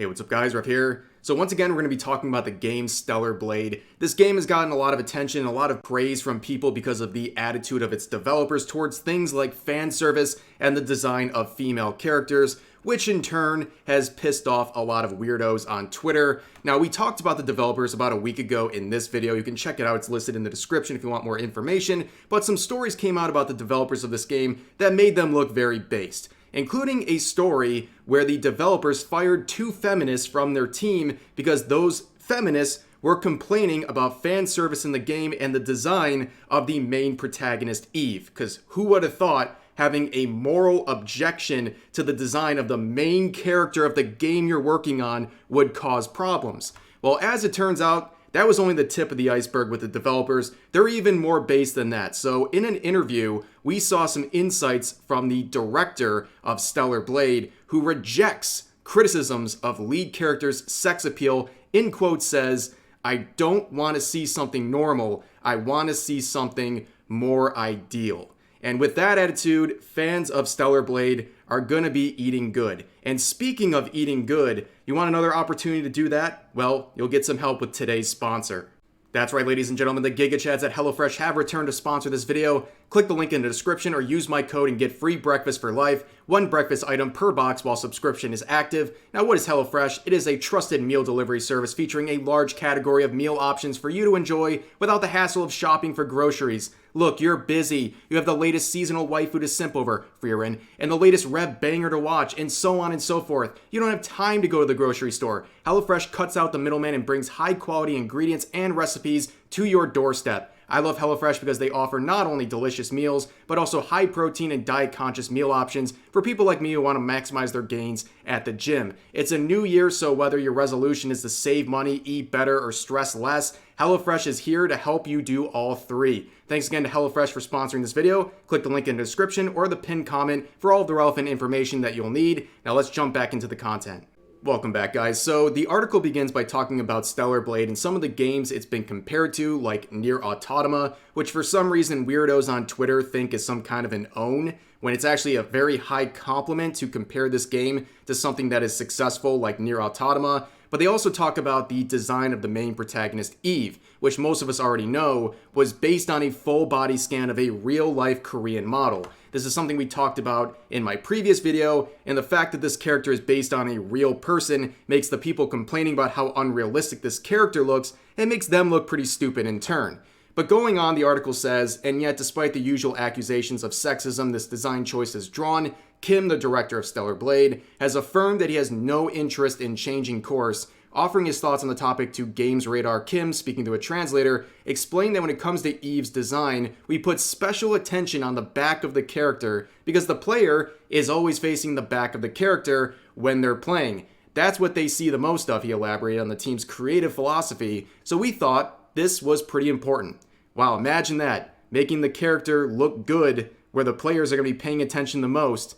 Hey, what's up guys, Rev here. So once again, we're going to be talking about the game Stellar Blade. This game has gotten a lot of attention, a lot of praise from people because of the attitude of its developers towards things like fan service and the design of female characters, which in turn has pissed off a lot of weirdos on Twitter. Now, we talked about the developers about a week ago in this video. You can check it out. It's listed in the description if you want more information. But some stories came out about the developers of this game that made them look very based, including a story where the developers fired 2 feminists from their team because those feminists were complaining about fan service in the game and the design of the main protagonist, Eve. Because who would have thought having a moral objection to the design of the main character of the game you're working on would cause problems? Well, as it turns out, that was only the tip of the iceberg with the developers. They're even more based than that. So in an interview, we saw some insights from the director of Stellar Blade, who rejects criticisms of lead characters' sex appeal. In quotes says, "I don't want to see something normal. I want to see something more ideal." And with that attitude, fans of Stellar Blade are going to be eating good. And speaking of eating good, you want another opportunity to do that? Well, you'll get some help with today's sponsor. That's right, ladies and gentlemen, the Giga Chads at HelloFresh have returned to sponsor this video. Click the link in the description or use my code and get free breakfast for life. 1 breakfast item per box while subscription is active. Now, what is HelloFresh? It is a trusted meal delivery service featuring a large category of meal options for you to enjoy without the hassle of shopping for groceries. Look, you're busy. You have the latest seasonal waifu to simp over, for your in, and the latest Rev banger to watch, and so on and so forth. You don't have time to go to the grocery store. HelloFresh cuts out the middleman and brings high-quality ingredients and recipes to your doorstep. I love HelloFresh because they offer not only delicious meals, but also high-protein and diet-conscious meal options for people like me who want to maximize their gains at the gym. It's a new year, so whether your resolution is to save money, eat better, or stress less, HelloFresh is here to help you do all 3. Thanks again to HelloFresh for sponsoring this video. Click the link in the description or the pinned comment for all of the relevant information that you'll need. Now let's jump back into the content. Welcome back, guys. So the article begins by talking about Stellar Blade and some of the games it's been compared to, like Nier Automata, which for some reason weirdos on Twitter think is some kind of an own, when it's actually a very high compliment to compare this game to something that is successful like Nier Automata. But they also talk about the design of the main protagonist, Eve, which most of us already know was based on a full body scan of a real-life Korean model. This is something we talked about in my previous video, and the fact that this character is based on a real person makes the people complaining about how unrealistic this character looks, and makes them look pretty stupid in turn. But going on, the article says, and yet despite the usual accusations of sexism this design choice has drawn, Kim, the director of Stellar Blade, has affirmed that he has no interest in changing course. Offering his thoughts on the topic to Games Radar, Kim, speaking to a translator, explained that when it comes to Eve's design, we put special attention on the back of the character because the player is always facing the back of the character when they're playing. That's what they see the most of, he elaborated on the team's creative philosophy, so we thought this was pretty important. Wow, imagine that. Making the character look good where the players are going to be paying attention the most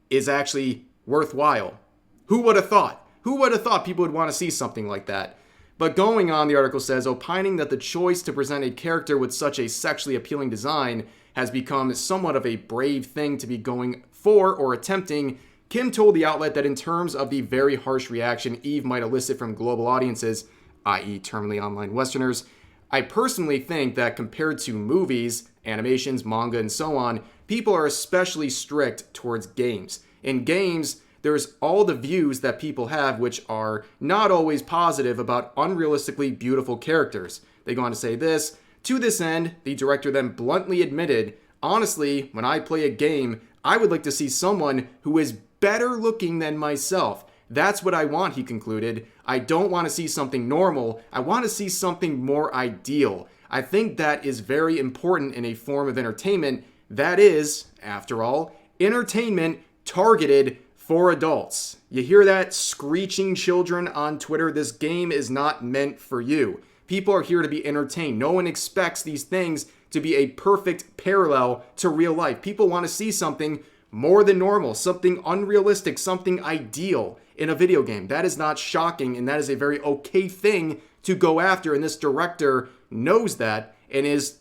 is actually worthwhile. Who would have thought? Who would have thought people would want to see something like that? But going on, the article says, opining that the choice to present a character with such a sexually appealing design has become somewhat of a brave thing to be going for or attempting, Kim told the outlet that in terms of the very harsh reaction Eve might elicit from global audiences, i.e. terminally online Westerners, I personally think that compared to movies, animations, manga, and so on, people are especially strict towards games. In games, there's all the views that people have which are not always positive about unrealistically beautiful characters. They go on to say this, to this end, the director then bluntly admitted, honestly, when I play a game, I would like to see someone who is better looking than myself. That's what I want, he concluded. I don't want to see something normal. I want to see something more ideal. I think that is very important in a form of entertainment that is, after all, entertainment targeted for adults. You hear that, screeching children on Twitter? This game is not meant for you. People are here to be entertained. No one expects these things to be a perfect parallel to real life. People want to see something more than normal, something unrealistic, something ideal in a video game. That is not shocking, and that is a very okay thing to go after, and this director knows that and is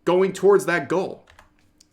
going towards that goal.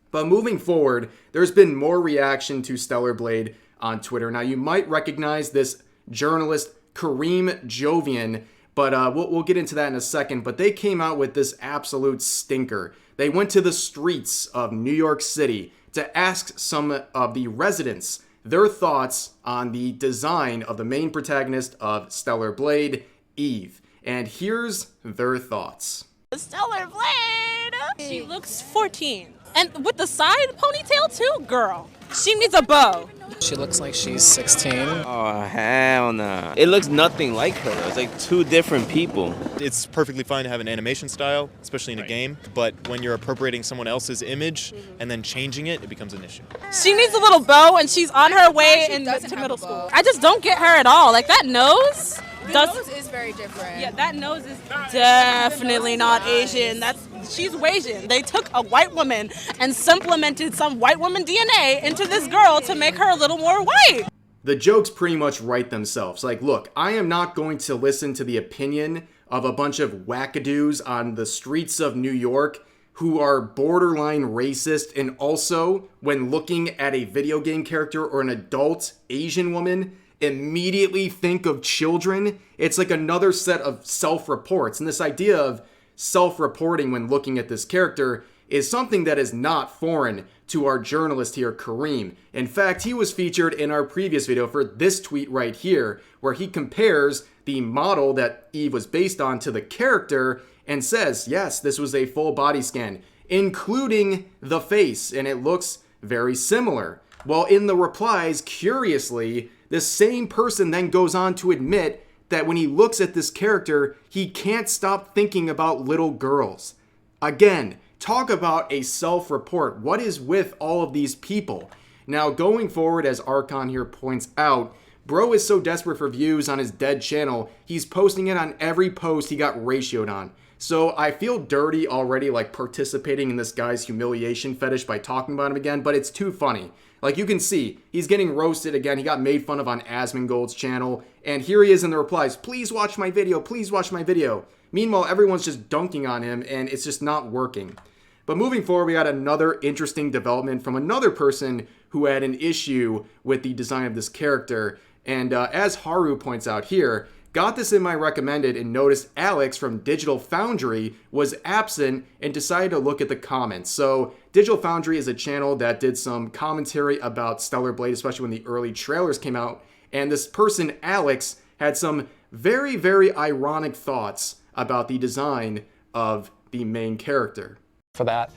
But moving forward, there's been more reaction to Stellar Blade on Twitter. Now, you might recognize this journalist Kareem Jovian. But we'll get into that in a second. But they came out with this absolute stinker. They went to the streets of New York City to ask some of the residents their thoughts on the design of the main protagonist of Stellar Blade, Eve. And here's their thoughts. Stellar Blade! She looks 14. And with the side ponytail too, girl. She needs a bow. She looks like she's 16. Oh, hell no. It looks nothing like her. It's like two different people. It's perfectly fine to have an animation style, especially in a game, but when you're appropriating someone else's image and then changing it, it becomes an issue. She needs a little bow, and she's on her way to middle school. I just don't get her at all. Like, that nose... The nose is very different. Yeah, that nose is definitely not Asian. She's Asian. They took a white woman and supplemented some white woman DNA into this girl to make her a little more white. The jokes pretty much write themselves. Like, look, I am not going to listen to the opinion of a bunch of wackadoos on the streets of New York who are borderline racist, and also, when looking at a video game character or an adult Asian woman, immediately think of children. It's like another set of self-reports. And this idea of self-reporting when looking at this character is something that is not foreign to our journalist here, Kareem. In fact, he was featured in our previous video for this tweet right here, where he compares the model that Eve was based on to the character and says, yes, this was a full body scan, including the face, and it looks very similar. Well, in the replies, curiously, the same person then goes on to admit that when he looks at this character, he can't stop thinking about little girls. Again, talk about a self-report. What is with all of these people? Now, going forward, as Archon here points out, bro is so desperate for views on his dead channel, he's posting it on every post he got ratioed on. So I feel dirty already, like participating in this guy's humiliation fetish by talking about him again, but it's too funny. Like, you can see, he's getting roasted again. He got made fun of on Asmongold's channel. And here he is in the replies. Please watch my video. Please watch my video. Meanwhile, everyone's just dunking on him, and it's just not working. But moving forward, we got another interesting development from another person who had an issue with the design of this character. And as Haru points out here, got this in my recommended and noticed Alex from Digital Foundry was absent and decided to look at the comments. So Digital Foundry is a channel that did some commentary about Stellar Blade, especially when the early trailers came out. And this person, Alex, had some very, very ironic thoughts about the design of the main character. For that.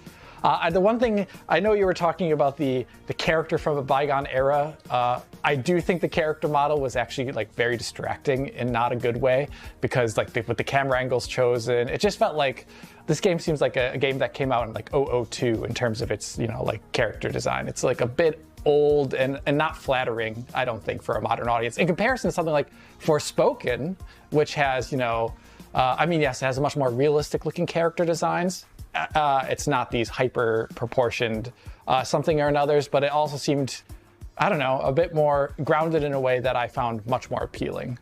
The one thing, I know you were talking about the character from a bygone era. I do think the character model was actually like very distracting in not a good way, because like with the camera angles chosen, it just felt like this game seems like a game that came out in like 2002 in terms of its, like character design. It's like a bit old and not flattering, I don't think, for a modern audience. In comparison to something like Forspoken, which has, yes, it has a much more realistic looking character designs. It's not these hyper proportioned something or another's, but it also seemed, I don't know, a bit more grounded in a way that I found much more appealing.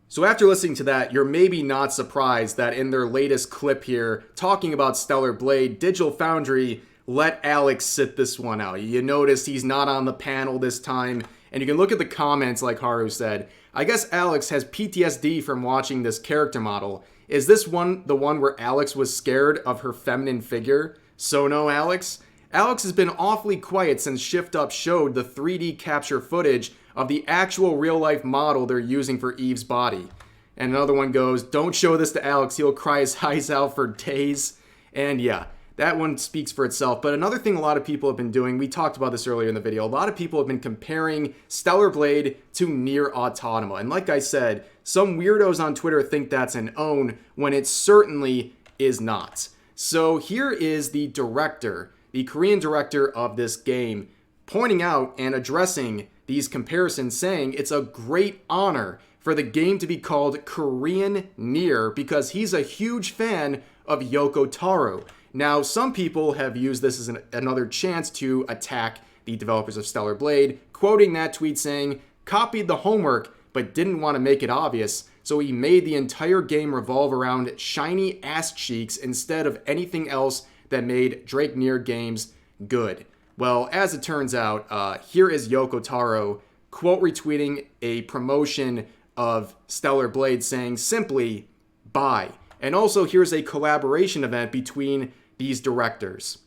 So after listening to that, you're maybe not surprised that in their latest clip here, talking about Stellar Blade, Digital Foundry let Alex sit this one out. You notice he's not on the panel this time, and you can look at the comments like Haru said. I guess Alex has PTSD from watching this character model. Is this one the one where Alex was scared of her feminine figure? So no, Alex? Alex has been awfully quiet since Shift Up showed the 3D capture footage of the actual real-life model they're using for Eve's body. And another one goes, don't show this to Alex, he'll cry his eyes out for days. And yeah, that one speaks for itself. But another thing a lot of people have been doing, we talked about this earlier in the video, a lot of people have been comparing Stellar Blade to Nier Automata. And like I said, some weirdos on Twitter think that's an own when it certainly is not. So here is the director, the Korean director of this game, pointing out and addressing these comparisons, saying it's a great honor for the game to be called Korean Nier because he's a huge fan of Yoko Taro. Now, some people have used this as another chance to attack the developers of Stellar Blade, quoting that tweet saying, copied the homework but didn't want to make it obvious, so he made the entire game revolve around shiny ass cheeks instead of anything else that made Drake Nier games good. Well, as it turns out, here is Yoko Taro quote retweeting a promotion of Stellar Blade saying simply, bye. And also, here's a collaboration event between these directors.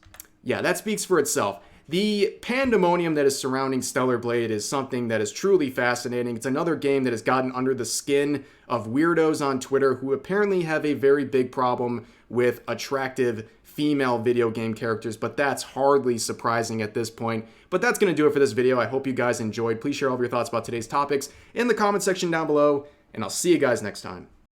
Yeah, that speaks for itself. The pandemonium that is surrounding Stellar Blade is something that is truly fascinating. It's another game that has gotten under the skin of weirdos on Twitter who apparently have a very big problem with attractive female video game characters, but that's hardly surprising at this point. But that's going to do it for this video. I hope you guys enjoyed. Please share all of your thoughts about today's topics in the comment section down below, and I'll see you guys next time.